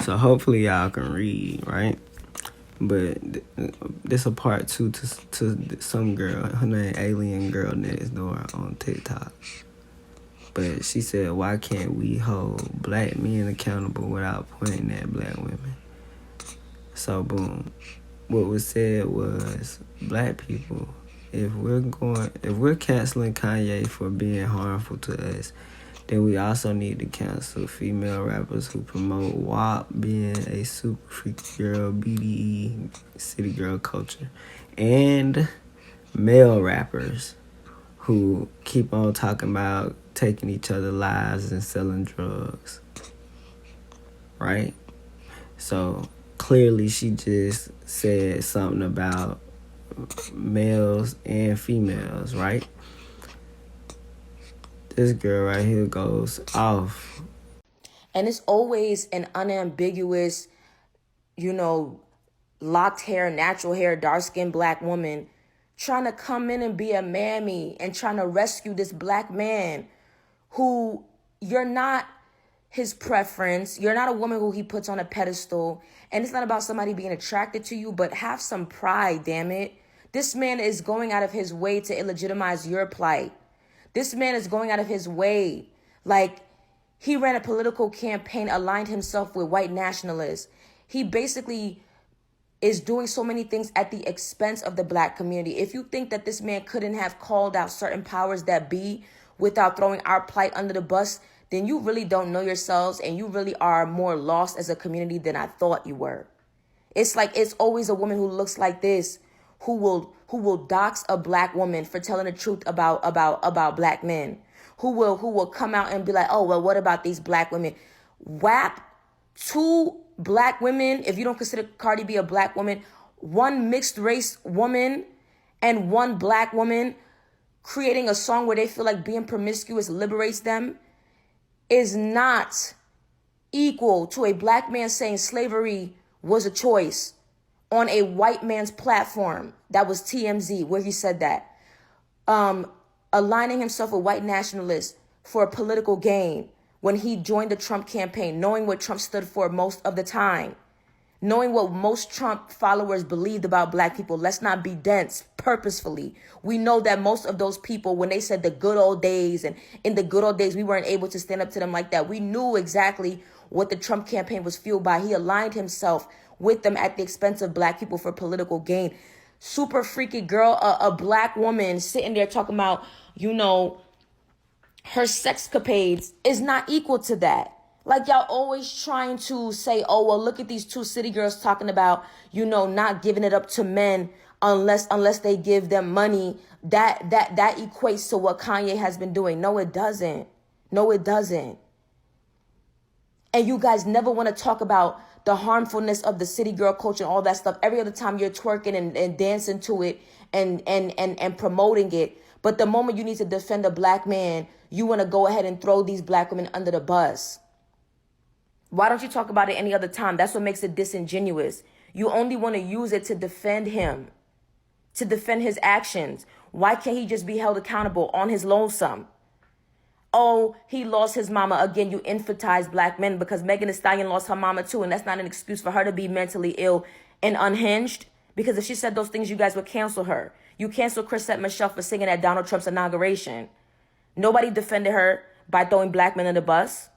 So hopefully y'all can read, right? But this a part two to some girl. Her name Alien Girl Next Door on TikTok. But she said, why can't we hold black men accountable without pointing at black women? So boom. What was said was, black people, if we're canceling Kanye for being harmful to us, then we also need to cancel female rappers who promote WAP being a super freaky girl, BDE, city girl culture, and male rappers who keep on talking about taking each other's lives and selling drugs. Right? So clearly she just said something about males and females, right? This girl right here goes off. And it's always an unambiguous, locked hair, natural hair, dark-skinned black woman trying to come in and be a mammy and trying to rescue this black man who you're not his preference. You're not a woman who he puts on a pedestal. And it's not about somebody being attracted to you, but have some pride, damn it. This man is going out of his way to illegitimize your plight. This man is going out of his way. Like, he ran a political campaign, aligned himself with white nationalists. He basically is doing so many things at the expense of the black community. If you think that this man couldn't have called out certain powers that be without throwing our plight under the bus, then you really don't know yourselves and you really are more lost as a community than I thought you were. It's like it's always a woman who looks like this who will dox a black woman for telling the truth about black men. Who will come out and be like, oh, well, what about these black women? WAP, 2 black women, if you don't consider Cardi B a black woman, 1 mixed race woman and 1 black woman creating a song where they feel like being promiscuous liberates them is not equal to a black man saying slavery was a choice on a white man's platform. That was TMZ, where he said that. Aligning himself with white nationalists for a political gain when he joined the Trump campaign, knowing what Trump stood for most of the time, knowing what most Trump followers believed about black people. Let's not be dense purposefully. We know that most of those people, when they said the good old days, and in the good old days, we weren't able to stand up to them like that. We knew exactly what the Trump campaign was fueled by. He aligned himself with them at the expense of black people for political gain. Super freaky girl, a black woman sitting there talking about, her sexcapades is not equal to that. Like, y'all always trying to say, oh, well, look at these 2 city girls talking about, not giving it up to men unless they give them money. That equates to what Kanye has been doing. No, it doesn't. No, it doesn't. And you guys never want to talk about the harmfulness of the city girl culture and all that stuff. Every other time you're twerking and dancing to it and promoting it. But the moment you need to defend a black man, you want to go ahead and throw these black women under the bus. Why don't you talk about it any other time? That's what makes it disingenuous. You only want to use it to defend him, to defend his actions. Why can't he just be held accountable on his lonesome? Oh, he lost his mama. Again, you emphasize black men because Megan Thee Stallion lost her mama too. And that's not an excuse for her to be mentally ill and unhinged. Because if she said those things, you guys would cancel her. You canceled Chrisette Michelle for singing at Donald Trump's inauguration. Nobody defended her by throwing black men in the bus.